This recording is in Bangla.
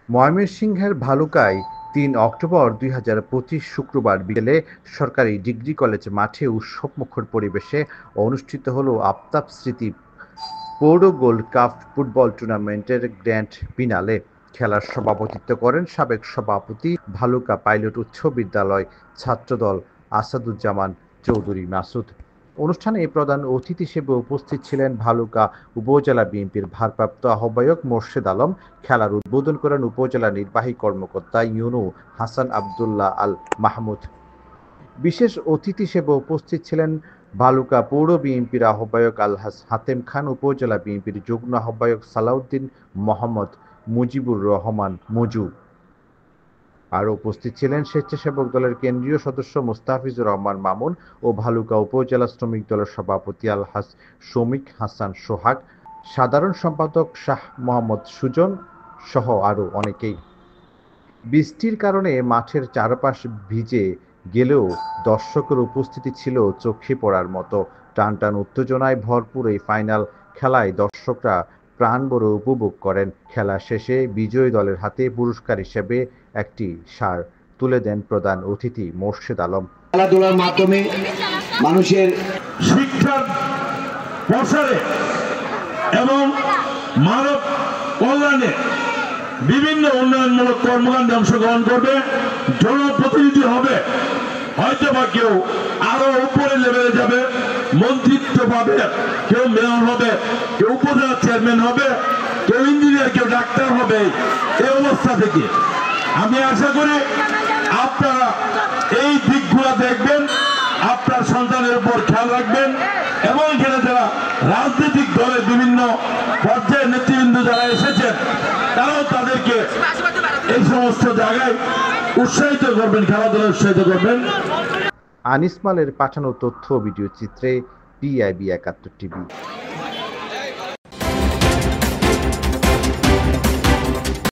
ময়মনসিংহের ভালুকায় ৩ অক্টোবর ২০২৫ শুক্রবার বিকেলে সরকারি ডিগ্রি কলেজ মাঠে উৎসবমুখর পরিবেশে অনুষ্ঠিত হলো আফতাব স্মৃতি পৌর গোল্ড কাপ ফুটবল টুর্নামেন্টের গ্র্যান্ড ফিনালে। খেলার সভাপতিত্ব করেন সাবেক সভাপতি ভালুকা পাইলট উচ্চ বিদ্যালয় ছাত্রদল আসাদুজ্জামান চৌধুরী মাসুদ। অনুষ্ঠানে প্রধান অতিথি হিসেবে উপস্থিত ছিলেন ভালুকা উপজেলা বিএনপির ভারপ্রাপ্ত আহ্বায়ক মোর্শেদ আলম। খেলার উদ্বোধন করেন উপজেলা নির্বাহী কর্মকর্তা ইউনু হাসান আবদুল্লাহ আল মাহমুদ। বিশেষ অতিথি হিসেবে উপস্থিত ছিলেন ভালুকা পৌর বিএনপির আহ্বায়ক আলহাজ হাতেম খান, উপজেলা বিএনপির যুগ্ম আহ্বায়ক সালাউদ্দিন মোহাম্মদ মুজিবুর রহমান মজু। আরও উপস্থিত ছিলেন স্বেচ্ছাসেবক দলের কেন্দ্রীয় সদস্য মুস্তাফিজুর রহমান মামুন ও ভালুকা উপজেলা শ্রমিক দলের সভাপতি আলহাজ শমিক হাসান সোহাগ, সাধারণ সম্পাদক শাহ মোহাম্মদ সুজন সহ আরও অনেকেই। বৃষ্টির কারণে মাঠের চারপাশ ভিজে গেলেও দর্শকের উপস্থিতি ছিল চোখে পড়ার মতো। টানটান উত্তেজনায় ভরপুর এই ফাইনাল খেলায় দর্শকরা প্রাণভরে উপভোগ করেন। খেলা শেষে বিজয়ী দলের হাতে পুরস্কার হিসেবে একটি ষাঁড় তুলে দেন প্রধান অতিথি মোর্শেদ আলম। খেলাধুলার মাধ্যমে মানুষের শিক্ষার প্রসারে এবং মানব কল্যাণে বিভিন্ন উন্নয়নমূলক কর্মকাণ্ডে অংশগ্রহণ করবে, জনপ্রতিনিধি হবে, হয়তো বা কেউ আরো উপরে লেভেলে যাবে, মন্ত্রিত্ব পাবে, কেউ মেয়র হবে, কেউ উপজেলা চেয়ারম্যান হবে, কেউ ইঞ্জিনিয়ার, কেউ ডাক্তার হবে। এই অবস্থা থেকে আমি আশা করি আপনারা এই দিকগুলো দেখবেন, আপনার সন্তানের উপর খেয়াল রাখবেন এবং এখানে যারা রাজনৈতিক দলের বিভিন্ন পর্যায়ের নেতৃবৃন্দ যারা এসেছেন তারাও তাদেরকে এই সমস্ত জায়গায় উৎসাহিত করবেন, খেলাধুলা উৎসাহিত করবেন। আনিস মালের পাঠানো তথ্য ভিডিও চিত্রে PIB ৭১ টিভি।